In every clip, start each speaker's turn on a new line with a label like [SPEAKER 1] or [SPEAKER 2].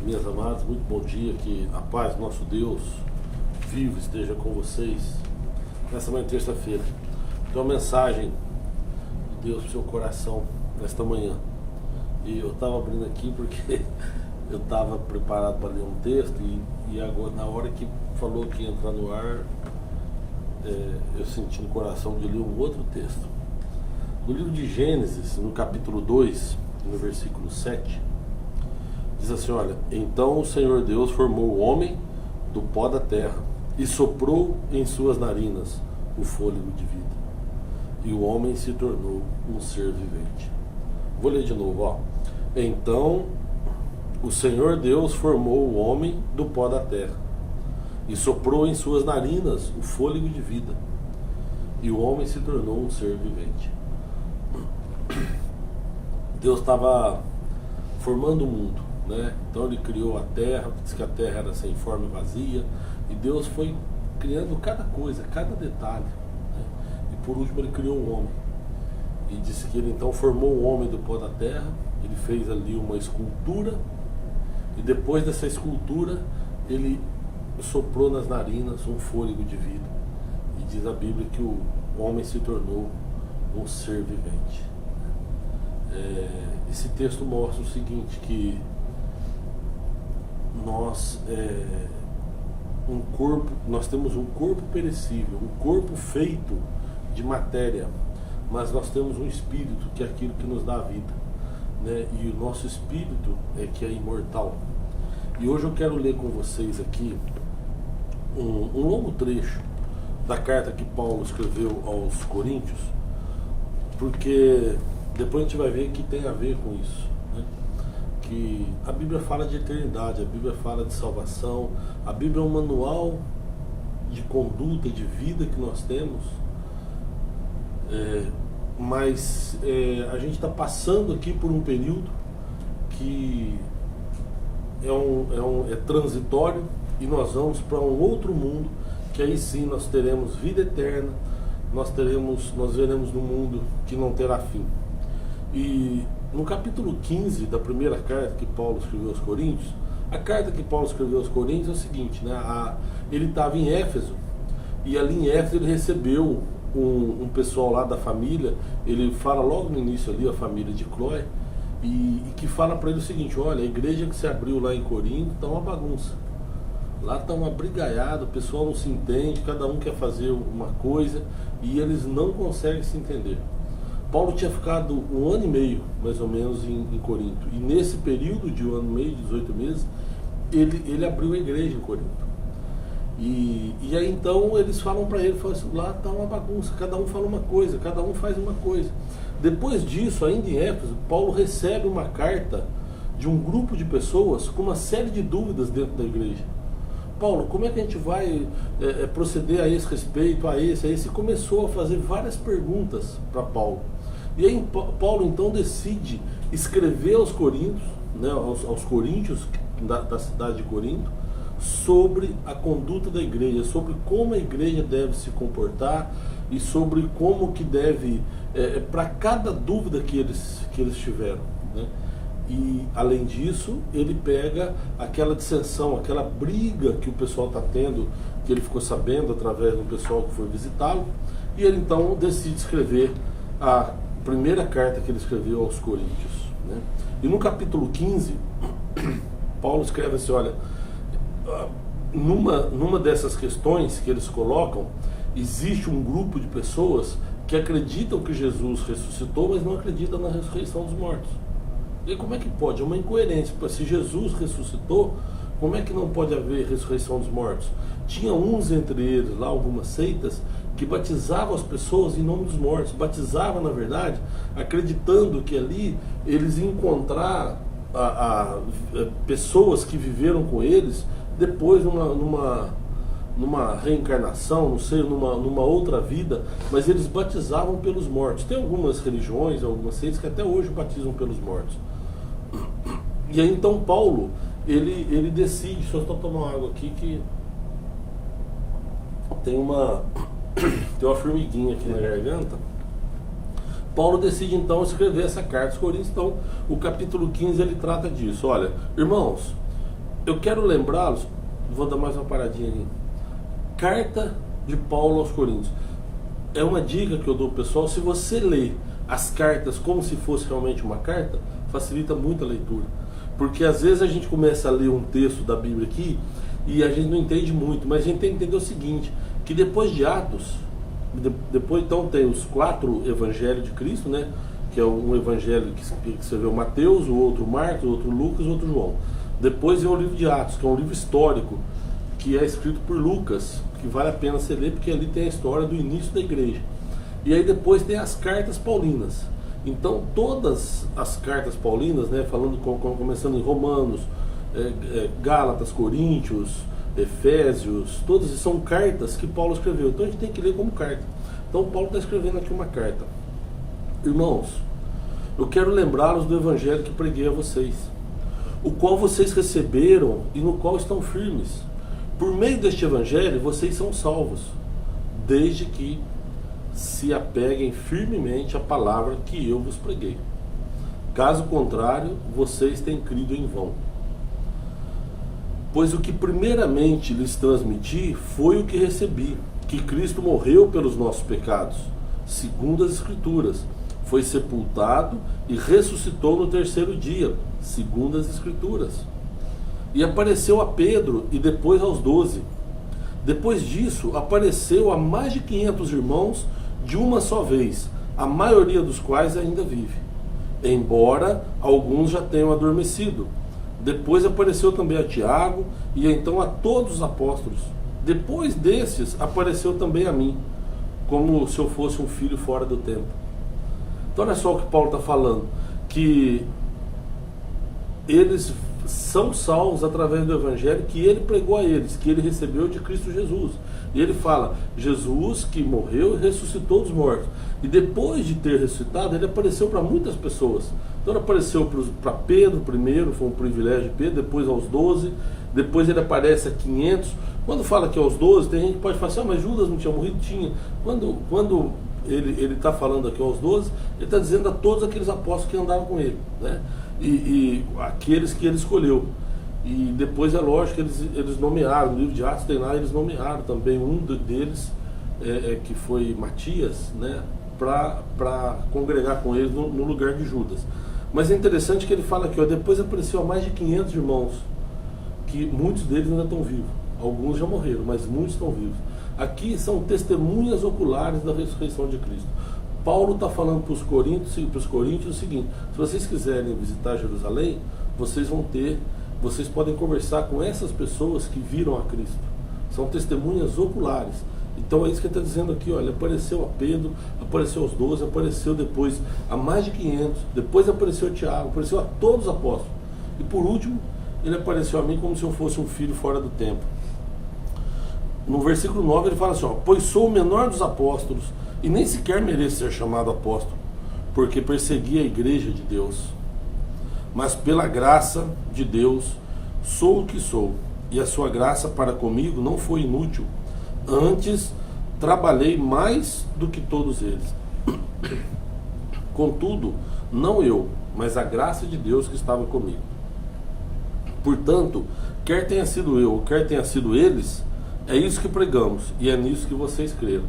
[SPEAKER 1] minhas amadas, muito bom dia, que a paz do nosso Deus vivo esteja com vocês nessa manhã, terça-feira. Tem uma mensagem de Deus para o seu coração nesta manhã, e eu estava abrindo aqui porque eu estava preparado para ler um texto e agora, na hora que falou que ia entrar no ar, eu senti no coração de ler um outro texto. No livro de Gênesis, no capítulo 2, no versículo 7, diz assim, olha: então o Senhor Deus formou o homem do pó da terra e soprou em suas narinas o fôlego de vida, e o homem se tornou um ser vivente. Vou ler de novo, ó. Então o Senhor Deus formou o homem do pó da terra e soprou em suas narinas o fôlego de vida, e o homem se tornou um ser vivente. Deus estava formando o mundo, né? Então ele criou a terra, disse que a terra era sem forma e vazia, e Deus foi criando cada coisa, cada detalhe, né? E por último ele criou o homem, e disse que ele então formou o homem do pó da terra. Ele fez ali uma escultura, e depois dessa escultura ele soprou nas narinas um fôlego de vida, e diz a Bíblia que o homem se tornou um ser vivente. Esse texto mostra o seguinte, que nós temos um corpo perecível, um corpo feito de matéria, mas nós temos um espírito, que é aquilo que nos dá a vida, né? E o nosso espírito é que é imortal. E hoje eu quero ler com vocês aqui um longo trecho da carta que Paulo escreveu aos Coríntios, porque depois a gente vai ver que tem a ver com isso, né? Que a Bíblia fala de eternidade, a Bíblia fala de salvação, a Bíblia é um manual de conduta, de vida que nós temos, mas a gente está passando aqui por um período que é transitório, e nós vamos para um outro mundo, que aí sim nós teremos vida eterna, nós veremos no mundo que não terá fim. E no capítulo 15 da primeira carta que Paulo escreveu aos Coríntios, a carta que Paulo escreveu aos Coríntios é o seguinte, né? Ele estava em Éfeso, e ali em Éfeso ele recebeu um pessoal lá da família. Ele fala logo no início ali, a família de Cloé, e que fala para ele o seguinte: olha, a igreja que se abriu lá em Corinto está uma bagunça, lá está uma brigaiada, o pessoal não se entende, cada um quer fazer uma coisa e eles não conseguem se entender. Paulo tinha ficado 1 ano e meio, mais ou menos, em Corinto, e nesse período de 1 ano e meio, 18 meses, ele abriu a igreja em Corinto. E aí então eles falam para ele, falam assim: lá está uma bagunça, cada um fala uma coisa, cada um faz uma coisa. Depois disso, ainda em Éfeso, Paulo recebe uma carta de um grupo de pessoas com uma série de dúvidas dentro da igreja. Paulo, como é que a gente vai proceder a esse respeito, a esse? E começou a fazer várias perguntas para Paulo. E aí Paulo então decide escrever aos Coríntios, né, aos coríntios da cidade de Corinto, sobre a conduta da igreja, sobre como a igreja deve se comportar e sobre como que deve, para cada dúvida que eles tiveram, né? E além disso, ele pega aquela dissensão, aquela briga que o pessoal está tendo, que ele ficou sabendo através do pessoal que foi visitá-lo, e ele então decide escrever a primeira carta que ele escreveu aos Coríntios, né? E no capítulo 15, Paulo escreve assim: olha, numa dessas questões que eles colocam, existe um grupo de pessoas que acreditam que Jesus ressuscitou, mas não acreditam na ressurreição dos mortos. E como é que pode? É uma incoerência. Se Jesus ressuscitou, como é que não pode haver ressurreição dos mortos? Tinha uns entre eles lá, algumas seitas, que batizavam as pessoas em nome dos mortos. Batizavam, na verdade, acreditando que ali eles iam encontrar pessoas que viveram com eles depois numa reencarnação, não sei, numa outra vida, mas eles batizavam pelos mortos. Tem algumas religiões, algumas seitas que até hoje batizam pelos mortos. E aí então Paulo, ele decide, deixa eu só tomar água aqui que tem uma formiguinha aqui na garganta. Paulo decide então escrever essa carta aos Coríntios. Então o capítulo 15 ele trata disso. Olha, irmãos, eu quero lembrá-los, vou dar mais uma paradinha aqui. Carta de Paulo aos Coríntios. É uma dica que eu dou ao pessoal: se você lê as cartas como se fosse realmente uma carta, facilita muito a leitura. Porque às vezes a gente começa a ler um texto da Bíblia aqui e a gente não entende muito, mas a gente tem que entender o seguinte, que depois de Atos, depois então tem os 4 evangelhos de Cristo, né? Que é um evangelho que escreveu Mateus, o outro Marcos, o outro Lucas, o outro João. Depois vem o livro de Atos, que é um livro histórico, que é escrito por Lucas, que vale a pena você ler, porque ali tem a história do início da igreja. E aí depois tem as cartas paulinas. Então todas as cartas paulinas, né, começando em Romanos, Gálatas, Coríntios, Efésios, todas são cartas que Paulo escreveu. Então a gente tem que ler como carta. Então Paulo está escrevendo aqui uma carta. Irmãos, eu quero lembrá-los do evangelho que preguei a vocês, o qual vocês receberam e no qual estão firmes. Por meio deste evangelho vocês são salvos, desde que se apeguem firmemente à palavra que eu vos preguei. Caso contrário, vocês têm crido em vão. Pois o que primeiramente lhes transmiti foi o que recebi, que Cristo morreu pelos nossos pecados, segundo as Escrituras, foi sepultado e ressuscitou no 3º dia, segundo as Escrituras. E apareceu a Pedro e depois aos 12. Depois disso, apareceu a mais de 500 irmãos de uma só vez, a maioria dos quais ainda vive, embora alguns já tenham adormecido. Depois apareceu também a Tiago e então a todos os apóstolos. Depois desses, apareceu também a mim, como se eu fosse um filho fora do tempo. Então olha só o que Paulo está falando, que eles são salvos através do evangelho que ele pregou a eles, que ele recebeu de Cristo Jesus. E ele fala, Jesus que morreu e ressuscitou dos mortos. E depois de ter ressuscitado, ele apareceu para muitas pessoas. Então ele apareceu para Pedro primeiro, foi um privilégio de Pedro, depois aos 12, depois ele aparece a 500. Quando fala que aos 12, tem gente que pode falar assim, mas Judas não tinha morrido? Tinha. Quando ele está falando aqui aos 12, ele está dizendo a todos aqueles apóstolos que andavam com ele, né? E aqueles que ele escolheu. E depois é lógico que eles nomearam, no livro de Atos tem lá, eles nomearam também um deles, que foi Matias, né, para congregar com eles no lugar de Judas. Mas é interessante que ele fala aqui, ó, depois apareceu a mais de 500 irmãos, que muitos deles ainda estão vivos, alguns já morreram, mas muitos estão vivos. Aqui são testemunhas oculares da ressurreição de Cristo. Paulo está falando para os coríntios o seguinte: se vocês quiserem visitar Jerusalém, vocês podem conversar com essas pessoas que viram a Cristo. São testemunhas oculares. Então é isso que ele está dizendo aqui, olha, apareceu a Pedro, apareceu aos 12, apareceu depois a mais de 500, depois apareceu a Tiago, apareceu a todos os apóstolos. E por último, ele apareceu a mim como se eu fosse um filho fora do tempo. No versículo 9 ele fala assim, ó, pois sou o menor dos apóstolos e nem sequer mereço ser chamado apóstolo, porque persegui a igreja de Deus. Mas pela graça de Deus sou o que sou, e a sua graça para comigo não foi inútil. Antes trabalhei mais do que todos eles. Contudo, não eu, mas a graça de Deus que estava comigo. Portanto, quer tenha sido eu, quer tenha sido eles, é isso que pregamos, e é nisso que vocês creram.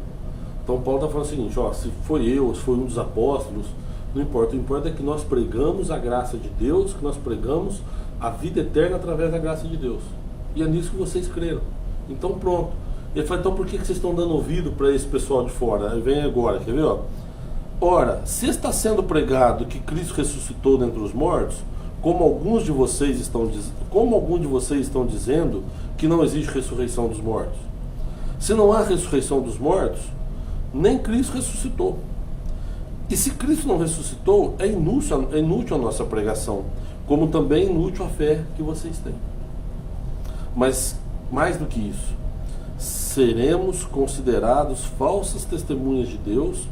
[SPEAKER 1] Então Paulo está falando o seguinte, ó, se foi eu, se foi um dos apóstolos, não importa, o importante é que nós pregamos a graça de Deus, que nós pregamos a vida eterna através da graça de Deus. E é nisso que vocês creram. Então pronto. Ele fala, então por que vocês estão dando ouvido para esse pessoal de fora? Aí vem agora, quer ver? Ó? Ora, se está sendo pregado que Cristo ressuscitou dentre os mortos, como alguns de vocês estão dizendo que não existe ressurreição dos mortos. Se não há ressurreição dos mortos, nem Cristo ressuscitou. E se Cristo não ressuscitou, é inútil a nossa pregação, como também é inútil a fé que vocês têm. Mas, mais do que isso, seremos considerados falsas testemunhas de Deus,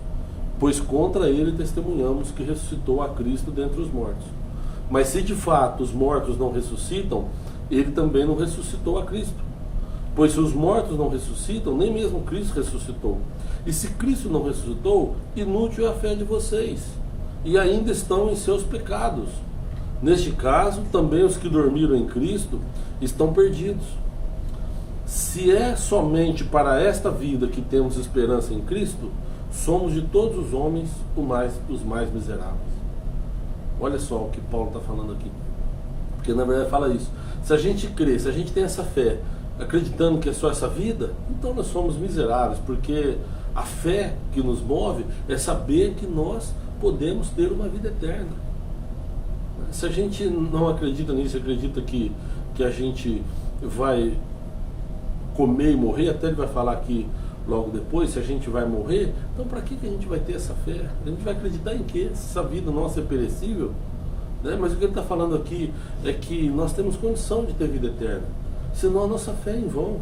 [SPEAKER 1] pois contra ele testemunhamos que ressuscitou a Cristo dentre os mortos. Mas se de fato os mortos não ressuscitam, ele também não ressuscitou a Cristo. Pois se os mortos não ressuscitam, nem mesmo Cristo ressuscitou. E se Cristo não ressuscitou, inútil é a fé de vocês, e ainda estão em seus pecados. Neste caso, também os que dormiram em Cristo estão perdidos. Se é somente para esta vida que temos esperança em Cristo, somos de todos os homens os mais miseráveis. Olha só o que Paulo está falando aqui. Porque na verdade fala isso. Se a gente crê, se a gente tem essa fé, acreditando que é só essa vida, então nós somos miseráveis, porque a fé que nos move é saber que nós podemos ter uma vida eterna. Se a gente não acredita nisso, acredita que a gente vai comer e morrer, até ele vai falar aqui logo depois, se a gente vai morrer, então para que a gente vai ter essa fé? A gente vai acreditar em quê? Se essa vida nossa é perecível? Né? Mas o que ele está falando aqui é que nós temos condição de ter vida eterna, senão a nossa fé é em vão.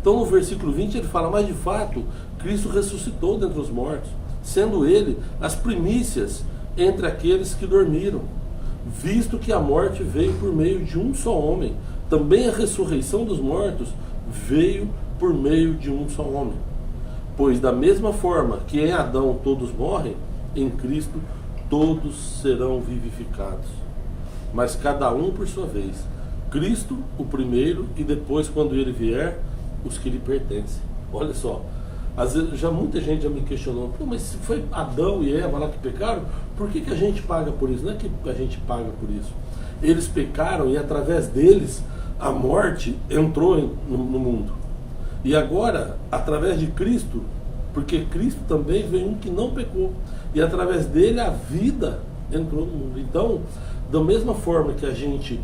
[SPEAKER 1] Então no versículo 20 ele fala, mas de fato Cristo ressuscitou dentre os mortos, sendo ele as primícias entre aqueles que dormiram, visto que a morte veio por meio de um só homem, também a ressurreição dos mortos veio por meio de um só homem. Pois da mesma forma que em Adão todos morrem, em Cristo todos serão vivificados, mas cada um por sua vez. Cristo o primeiro, e depois, quando ele vier, os que lhe pertencem. Olha só, às vezes, muita gente já me questionou, mas se foi Adão e Eva lá que pecaram, por que a gente paga por isso? Não é que a gente paga por isso. Eles pecaram e através deles a morte entrou no mundo. E agora, através de Cristo, porque Cristo também veio um que não pecou, e através dele a vida entrou no mundo. Então, da mesma forma que a gente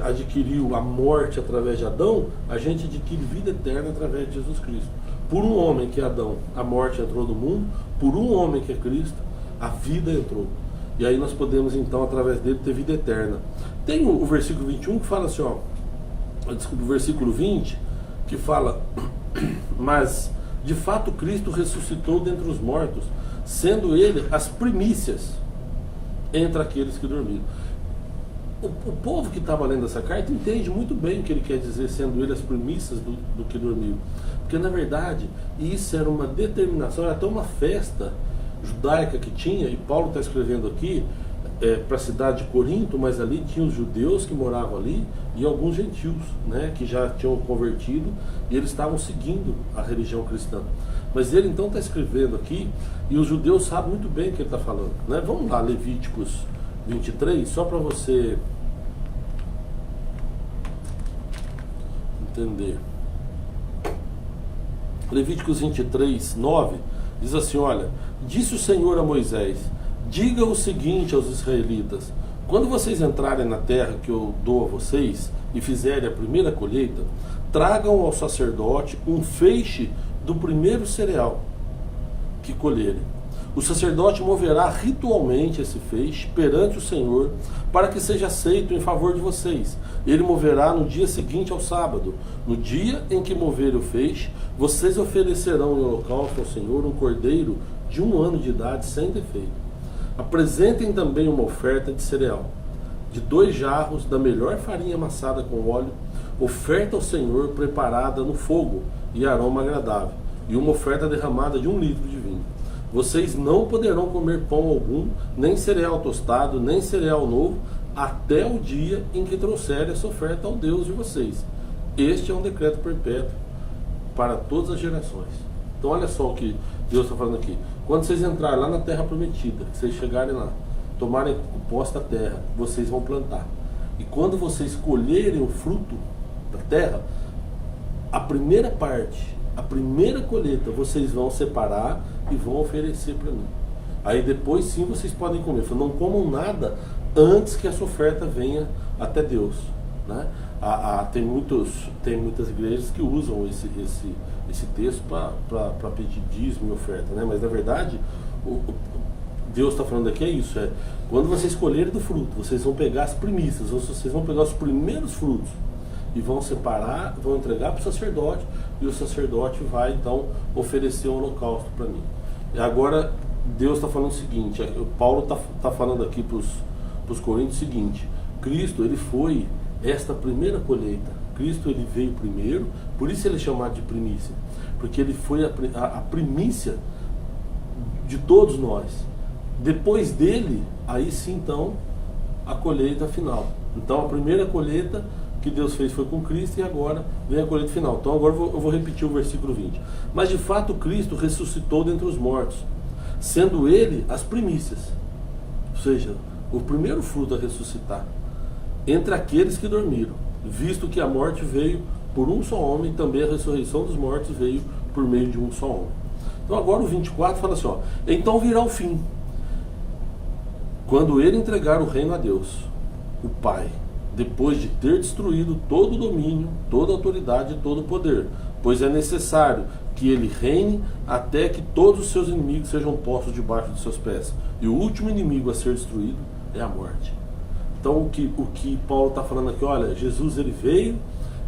[SPEAKER 1] adquiriu a morte através de Adão, a gente adquire vida eterna através de Jesus Cristo. Por um homem que é Adão, a morte entrou no mundo. Por um homem que é Cristo, a vida entrou. E aí nós podemos então, através dele, ter vida eterna. Tem o versículo 21 que fala assim, desculpa, o versículo 20, que fala, mas de fato Cristo ressuscitou dentre os mortos, sendo ele as primícias entre aqueles que dormiram. O povo que estava lendo essa carta entende muito bem o que ele quer dizer, sendo ele as primícias do que dormiram. Porque na verdade isso era uma determinação, era até uma festa judaica que tinha, e Paulo está escrevendo aqui para a cidade de Corinto, mas ali tinha os judeus que moravam ali e alguns gentios, né, que já tinham convertido e eles estavam seguindo a religião cristã. Mas ele então está escrevendo aqui, e os judeus sabem muito bem o que ele está falando, né? Vamos lá, Levíticos 23, só para você entender. Levíticos 23, 9 diz assim, olha, disse o Senhor a Moisés, diga o seguinte aos israelitas, quando vocês entrarem na terra que eu dou a vocês e fizerem a primeira colheita, tragam ao sacerdote um feixe do primeiro cereal que colherem. O sacerdote moverá ritualmente esse feixe perante o Senhor, para que seja aceito em favor de vocês. Ele moverá no dia seguinte ao sábado. No dia em que mover o feixe, vocês oferecerão em holocausto ao Senhor um cordeiro de 1 ano de idade, sem defeito. Apresentem também uma oferta de cereal, de 2 jarros da melhor farinha amassada com óleo, oferta ao Senhor preparada no fogo e aroma agradável, e uma oferta derramada de 1 litro de vinho. Vocês não poderão comer pão algum, nem cereal tostado, nem cereal novo, até o dia em que trouxerem essa oferta ao Deus de vocês. Este é um decreto perpétuo para todas as gerações. Então olha só o que Deus está falando aqui. Quando vocês entrarem lá na terra prometida, que vocês chegarem lá, tomarem posse da terra, vocês vão plantar. E quando vocês colherem o fruto da terra, a primeira parte, a primeira colheita, vocês vão separar e vão oferecer para mim. Aí depois sim vocês podem comer. Não comam nada antes que essa oferta venha até Deus, né? Tem muitas igrejas que usam esse texto para pedir dízimo e oferta, né? Mas na verdade Deus está falando aqui isso, quando vocês colherem do fruto, vocês vão pegar as primícias, vocês vão pegar os primeiros frutos e vão separar, vão entregar para o sacerdote, e o sacerdote vai então oferecer um holocausto para mim. E agora Deus está falando o seguinte, Paulo está falando aqui para os coríntios o seguinte, Cristo ele foi esta primeira colheita, Cristo ele veio primeiro, por isso ele é chamado de primícia, porque ele foi a primícia de todos nós. Depois dele, aí sim então a colheita final. Então a primeira colheita que Deus fez foi com Cristo, e agora vem a colheita final. Então agora eu vou repetir o versículo 20. Mas de fato Cristo ressuscitou dentre os mortos, sendo Ele as primícias, ou seja, o primeiro fruto a ressuscitar, entre aqueles que dormiram, visto que a morte veio por um só homem, também a ressurreição dos mortos veio por meio de um só homem. Então agora o 24 fala assim, ó, então virá o fim, quando ele entregar o reino a Deus, o Pai, depois de ter destruído todo o domínio, toda a autoridade e todo o poder, pois é necessário que ele reine até que todos os seus inimigos sejam postos debaixo dos seus pés. E o último inimigo a ser destruído é a morte. Então o que Paulo está falando aqui, olha, Jesus ele veio,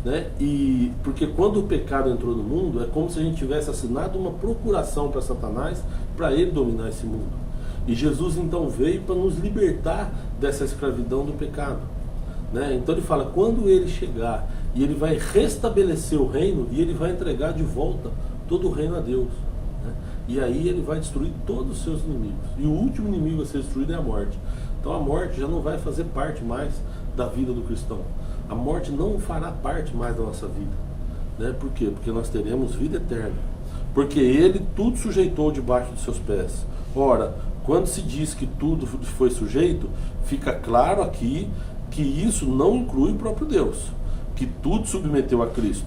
[SPEAKER 1] né, e porque quando o pecado entrou no mundo, é como se a gente tivesse assinado uma procuração para Satanás, para ele dominar esse mundo. E Jesus então veio para nos libertar dessa escravidão do pecado, né? Então ele fala, quando ele chegar, e ele vai restabelecer o reino, e ele vai entregar de volta todo o reino a Deus, né? E aí ele vai destruir todos os seus inimigos, e o último inimigo a ser destruído é a morte. Então a morte já não vai fazer parte mais da vida do cristão. A morte não fará parte mais da nossa vida, né? Por quê? Porque nós teremos vida eterna, porque ele tudo sujeitou debaixo dos seus pés. Ora, quando se diz que tudo foi sujeito, fica claro aqui que isso não inclui o próprio Deus, que tudo submeteu a Cristo.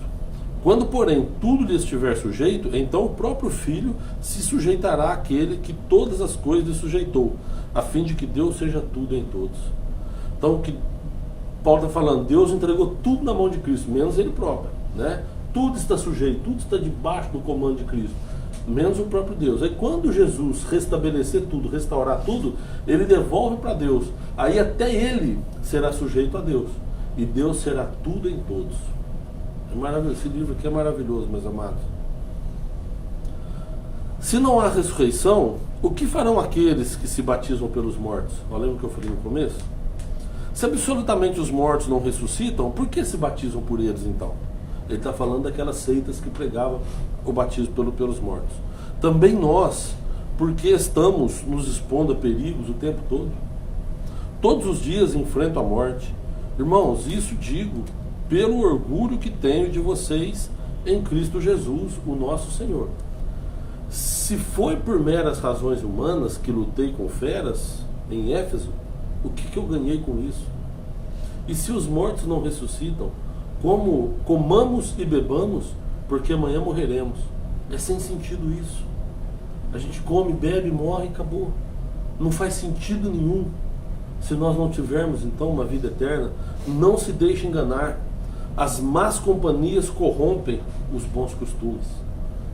[SPEAKER 1] Quando, porém, tudo lhe estiver sujeito, então o próprio Filho se sujeitará àquele que todas as coisas lhe sujeitou, a fim de que Deus seja tudo em todos. Então, o que Paulo está falando, Deus entregou tudo na mão de Cristo, menos ele próprio, né? Tudo está sujeito, tudo está debaixo do comando de Cristo, menos o próprio Deus. Aí quando Jesus restabelecer tudo, restaurar tudo, ele devolve para Deus. Aí até ele será sujeito a Deus, e Deus será tudo em todos. É maravilhoso. Esse livro aqui é maravilhoso, meus amados. Se não há ressurreição, o que farão aqueles que se batizam pelos mortos? Lembra o que eu falei no começo? Se absolutamente os mortos não ressuscitam, por que se batizam por eles então? Ele está falando daquelas seitas que pregavam o batismo pelos mortos. Também nós, porque estamos nos expondo a perigos o tempo todo. Todos os dias enfrento a morte. Irmãos, isso digo pelo orgulho que tenho de vocês em Cristo Jesus, o nosso Senhor. Se foi por meras razões humanas que lutei com feras em Éfeso, o que eu ganhei com isso? E se os mortos não ressuscitam, comamos e bebamos, porque amanhã morreremos. É sem sentido isso. A gente come, bebe, morre e acabou. Não faz sentido nenhum. Se nós não tivermos então uma vida eterna, não se deixe enganar. As más companhias corrompem os bons costumes.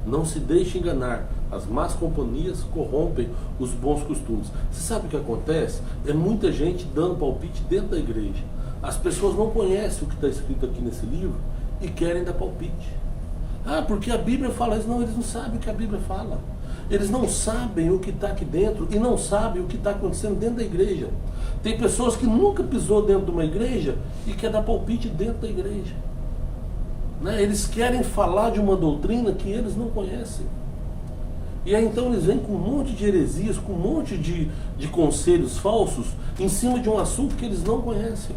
[SPEAKER 1] Não se deixe enganar. As más companhias corrompem os bons costumes. Você sabe o que acontece? É muita gente dando palpite dentro da igreja. As pessoas não conhecem o que está escrito aqui nesse livro e querem dar palpite. Ah, porque a Bíblia fala isso. Não, eles não sabem o que a Bíblia fala. Eles não sabem o que está aqui dentro e não sabem o que está acontecendo dentro da igreja. Tem pessoas que nunca pisou dentro de uma igreja e quer dar palpite dentro da igreja, né? Eles querem falar de uma doutrina que eles não conhecem. E aí então eles vêm com um monte de heresias, com um monte de conselhos falsos em cima de um assunto que eles não conhecem.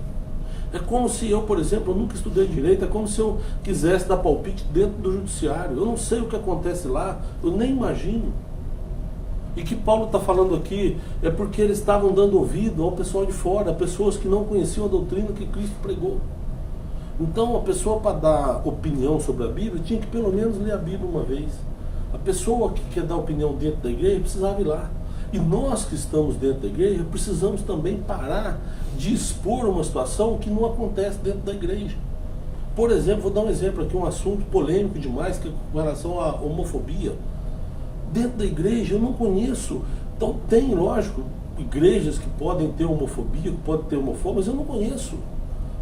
[SPEAKER 1] É como se eu, por exemplo, eu nunca estudei direito, é como se eu quisesse dar palpite dentro do judiciário. Eu não sei o que acontece lá, eu nem imagino. E que Paulo está falando aqui é porque eles estavam dando ouvido ao pessoal de fora, a pessoas que não conheciam a doutrina que Cristo pregou. Então a pessoa, para dar opinião sobre a Bíblia, tinha que pelo menos ler a Bíblia uma vez. A pessoa que quer dar opinião dentro da igreja precisava ir lá. E nós que estamos dentro da igreja precisamos também parar de expor uma situação que não acontece dentro da igreja. Por exemplo, vou dar um exemplo aqui, um assunto polêmico demais, que é com relação à homofobia. Dentro da igreja eu não conheço. Então tem, lógico, igrejas que podem ter homofobia, que podem ter homofobia, mas eu não conheço.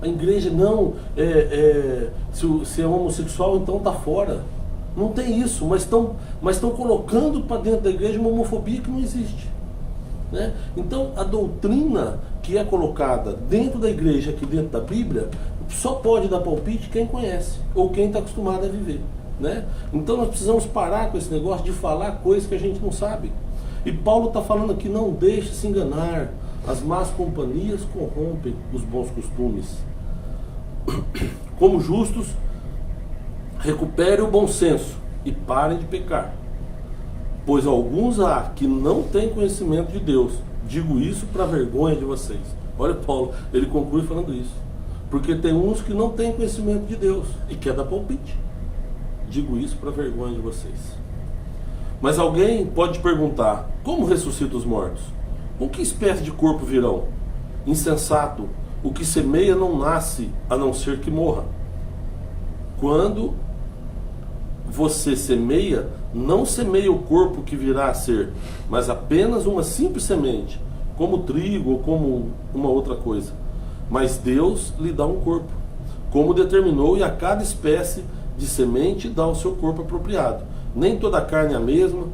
[SPEAKER 1] A igreja não, se é homossexual então está fora. Não tem isso, mas estão colocando para dentro da igreja uma homofobia que não existe, né? Então a doutrina que é colocada dentro da igreja, aqui dentro da Bíblia, só pode dar palpite quem conhece, ou quem está acostumado a viver, né? Então nós precisamos parar com esse negócio de falar coisas que a gente não sabe. E Paulo está falando aqui, não deixe se enganar. As más companhias corrompem os bons costumes. Como justos, recupere o bom senso e parem de pecar. Pois alguns há que não têm conhecimento de Deus. Digo isso para vergonha de vocês. Olha Paulo, ele conclui falando isso. Porque tem uns que não têm conhecimento de Deus e quer dar palpite. Digo isso para vergonha de vocês. Mas alguém pode perguntar, como ressuscita os mortos? Com que espécie de corpo virão? Insensato, o que semeia não nasce, a não ser que morra. Quando você semeia, não semeia o corpo que virá a ser, mas apenas uma simples semente, como trigo ou como uma outra coisa. Mas Deus lhe dá um corpo, como determinou, e a cada espécie de semente dá o seu corpo apropriado. Nem toda a carne é a mesma,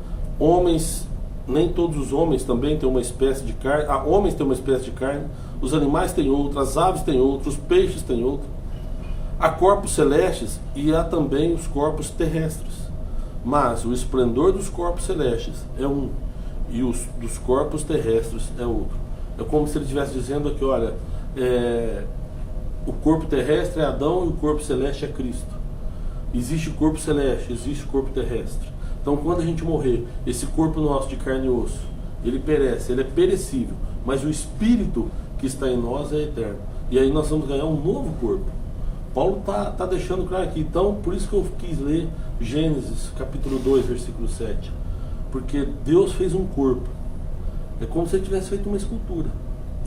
[SPEAKER 1] nem todos os homens também têm uma espécie de carne, homens têm uma espécie de carne, os animais têm outra, as aves têm outra, os peixes têm outra. Há corpos celestes e há também os corpos terrestres. Mas o esplendor dos corpos celestes é um, e os dos corpos terrestres é outro. É como se ele estivesse dizendo aqui, olha, o corpo terrestre é Adão e o corpo celeste é Cristo. Existe corpo celeste, existe corpo terrestre. Então quando a gente morrer, esse corpo nosso de carne e osso, ele perece, ele é perecível, mas o espírito que está em nós é eterno. E aí nós vamos ganhar um novo corpo. Paulo está deixando claro aqui. Então, por isso que eu quis ler Gênesis capítulo 2, versículo 7. Porque Deus fez um corpo. É como se ele tivesse feito uma escultura.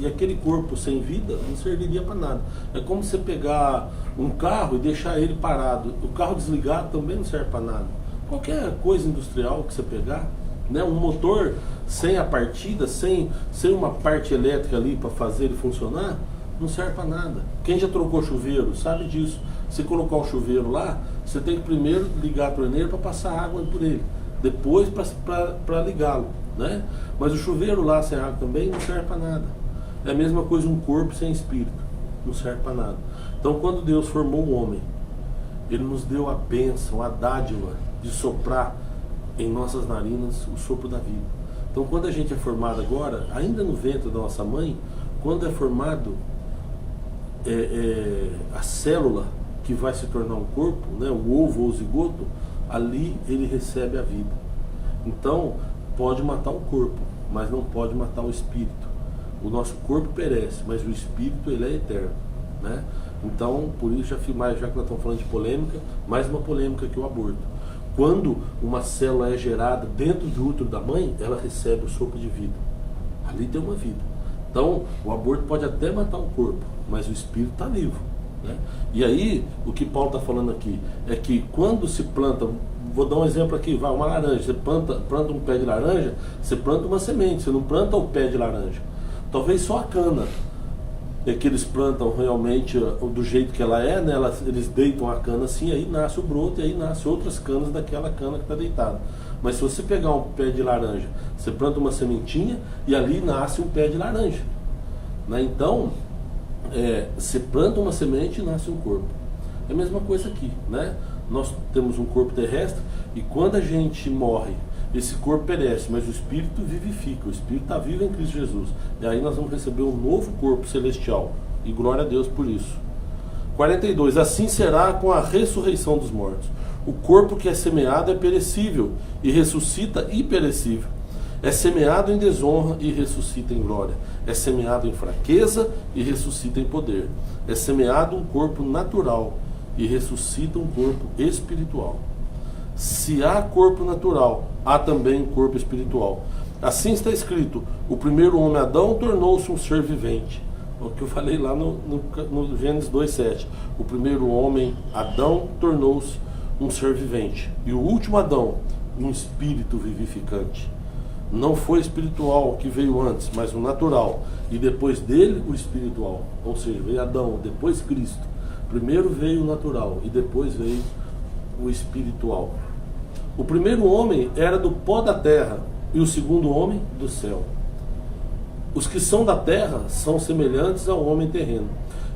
[SPEAKER 1] E aquele corpo sem vida não serviria para nada. É como você pegar um carro e deixar ele parado. O carro desligado também não serve para nada. Qualquer coisa industrial que você pegar, né, um motor sem a partida, sem uma parte elétrica ali para fazer ele funcionar, não serve para nada. Quem já trocou chuveiro sabe disso. Se colocar o chuveiro lá, você tem que primeiro ligar a torneira para passar água por ele, depois para ligá-lo, né? Mas o chuveiro lá sem água também não serve para nada. É a mesma coisa um corpo sem espírito, não serve para nada. Então quando Deus formou o homem, Ele nos deu a bênção, a dádiva de soprar em nossas narinas o sopro da vida. Então quando a gente é formado agora, ainda no ventre da nossa mãe, quando é formado a célula que vai se tornar um corpo, né, o ovo ou o zigoto, ali ele recebe a vida. Então pode matar o corpo, mas não pode matar o espírito. O nosso corpo perece, mas o espírito ele é eterno, né? Então por isso já que nós estamos falando de polêmica, mais uma polêmica que o aborto. Quando uma célula é gerada dentro do útero da mãe, ela recebe o sopro de vida. Ali tem uma vida. Então, o aborto pode até matar o corpo, mas o espírito está vivo, né? E aí, o que Paulo está falando aqui é que quando se planta, vou dar um exemplo aqui, uma laranja, você planta um pé de laranja, você planta uma semente, você não planta o pé de laranja. Talvez só a cana é que eles plantam realmente do jeito que ela é, né? Eles deitam a cana assim, aí nasce o broto e aí nasce outras canas daquela cana que está deitada. Mas se você pegar um pé de laranja, você planta uma sementinha e ali nasce um pé de laranja, né? Então, você planta uma semente e nasce um corpo. É a mesma coisa aqui, né? Nós temos um corpo terrestre e quando a gente morre, esse corpo perece, mas o espírito vivifica, o espírito está vivo em Cristo Jesus. E aí nós vamos receber um novo corpo celestial. E glória a Deus por isso. 42. Assim será com a ressurreição dos mortos. O corpo que é semeado é perecível e ressuscita imperecível. É semeado em desonra e ressuscita em glória. É semeado em fraqueza e ressuscita em poder. É semeado um corpo natural e ressuscita um corpo espiritual. Se há corpo natural, há também corpo espiritual. Assim está escrito: o primeiro homem Adão tornou-se um ser vivente. O que eu falei lá no Gênesis 2,7. O primeiro homem Adão tornou-se um ser vivente. E o último Adão, um espírito vivificante. Não foi espiritual que veio antes, mas o natural. E depois dele o espiritual. Ou seja, veio Adão, depois Cristo. Primeiro veio o natural e depois veio o espiritual. O primeiro homem era do pó da terra e o segundo homem do céu. Os que são da terra são semelhantes ao homem terreno,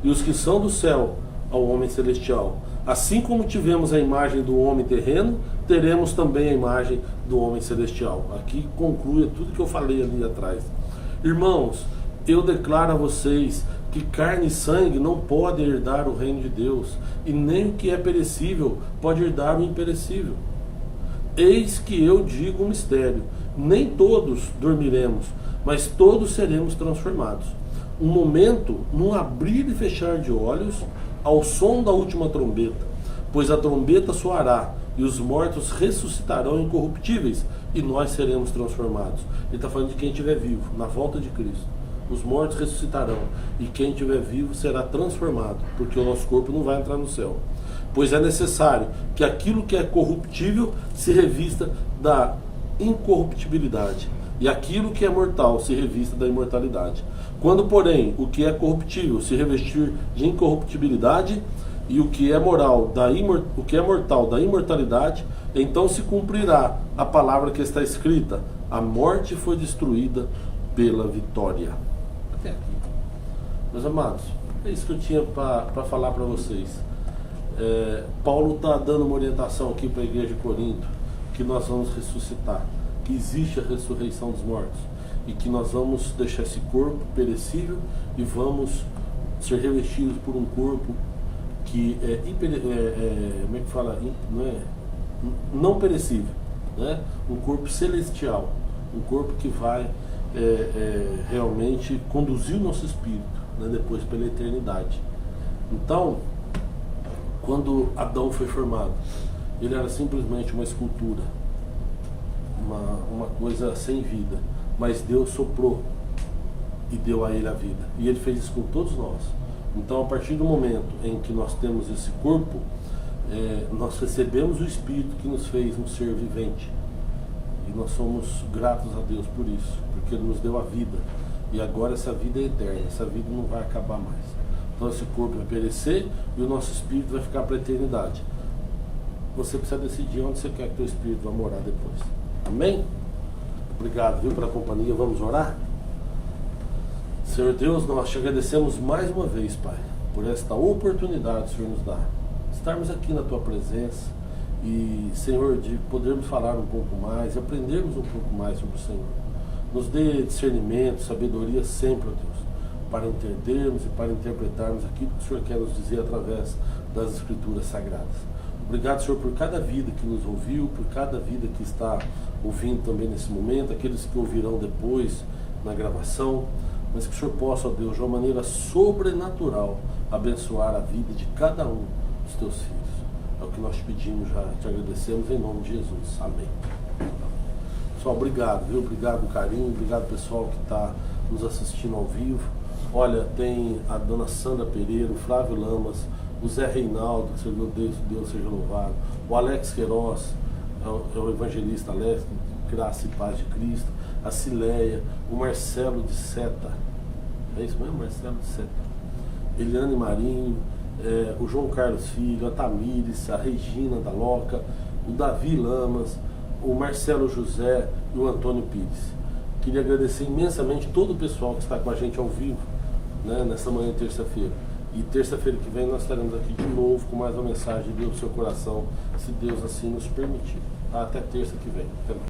[SPEAKER 1] e os que são do céu ao homem celestial. Assim como tivemos a imagem do homem terreno, teremos também a imagem do homem celestial. Aqui conclui tudo que eu falei ali atrás. Irmãos, Eu declaro a vocês que carne e sangue não podem herdar o reino de Deus, e nem o que é perecível pode herdar o imperecível. Eis que eu digo um mistério: nem todos dormiremos, mas todos seremos transformados. Um momento, num abrir e fechar de olhos, ao som da última trombeta. Pois a trombeta soará, e os mortos ressuscitarão incorruptíveis, e nós seremos transformados. Ele está falando de quem estiver vivo, na volta de Cristo. Os mortos ressuscitarão, e quem estiver vivo será transformado, porque o nosso corpo não vai entrar no céu. Pois é necessário que aquilo que é corruptível se revista da incorruptibilidade, e aquilo que é mortal se revista da imortalidade. Quando, porém, o que é corruptível se revestir de incorruptibilidade, e o que é mortal da imortalidade, então se cumprirá a palavra que está escrita: a morte foi destruída pela vitória. Até aqui. Meus amados, é isso que eu tinha para falar para vocês. Paulo está dando uma orientação aqui para a igreja de Corinto, que nós vamos ressuscitar, que existe a ressurreição dos mortos, e que nós vamos deixar esse corpo perecível e vamos ser revestidos por um corpo que como é que fala? Não perecível, né? Um corpo celestial, um corpo que vai realmente conduzir o nosso espírito, né? Depois pela eternidade. Então, quando Adão foi formado, ele era simplesmente uma escultura, uma coisa sem vida, mas Deus soprou e deu a ele a vida, e ele fez isso com todos nós. Então, a partir do momento em que nós temos esse corpo, nós recebemos o Espírito que nos fez um ser vivente, e nós somos gratos a Deus por isso, porque Ele nos deu a vida, e agora essa vida é eterna, essa vida não vai acabar mais. Então esse corpo vai perecer e o nosso espírito vai ficar para a eternidade. Você precisa decidir onde você quer que o teu espírito vá morar depois. Amém? Obrigado, viu, pela companhia. Vamos orar? Senhor Deus, nós te agradecemos mais uma vez, Pai, por esta oportunidade que o Senhor nos dá, estarmos aqui na Tua presença e, Senhor, de podermos falar um pouco mais e aprendermos um pouco mais sobre o Senhor. Nos dê discernimento, sabedoria sempre, ó Deus, para entendermos e para interpretarmos aquilo que o Senhor quer nos dizer através das Escrituras Sagradas. Obrigado, Senhor, por cada vida que nos ouviu, por cada vida que está ouvindo também nesse momento, aqueles que ouvirão depois na gravação, mas que o Senhor possa, ó Deus, de uma maneira sobrenatural, abençoar a vida de cada um dos Teus filhos. É o que nós te pedimos já, te agradecemos em nome de Jesus. Amém. Pessoal, obrigado, viu? Obrigado, carinho, obrigado pessoal que está nos assistindo ao vivo. Olha, tem a dona Sandra Pereira, o Flávio Lamas, o Zé Reinaldo, que serviu Deus seja louvado, o Alex Queiroz, é o evangelista Alex, graça e paz de Cristo, a Cileia, o Marcelo de Seta, é isso mesmo? Marcelo de Seta, Eliane Marinho, o João Carlos Filho, a Tamires, a Regina da Loca, o Davi Lamas, o Marcelo José e o Antônio Pires. Queria agradecer imensamente todo o pessoal que está com a gente ao vivo, né, nessa manhã de terça-feira. E terça-feira que vem nós estaremos aqui de novo com mais uma mensagem de Deus no seu coração, se Deus assim nos permitir. Até terça que vem. Até mais.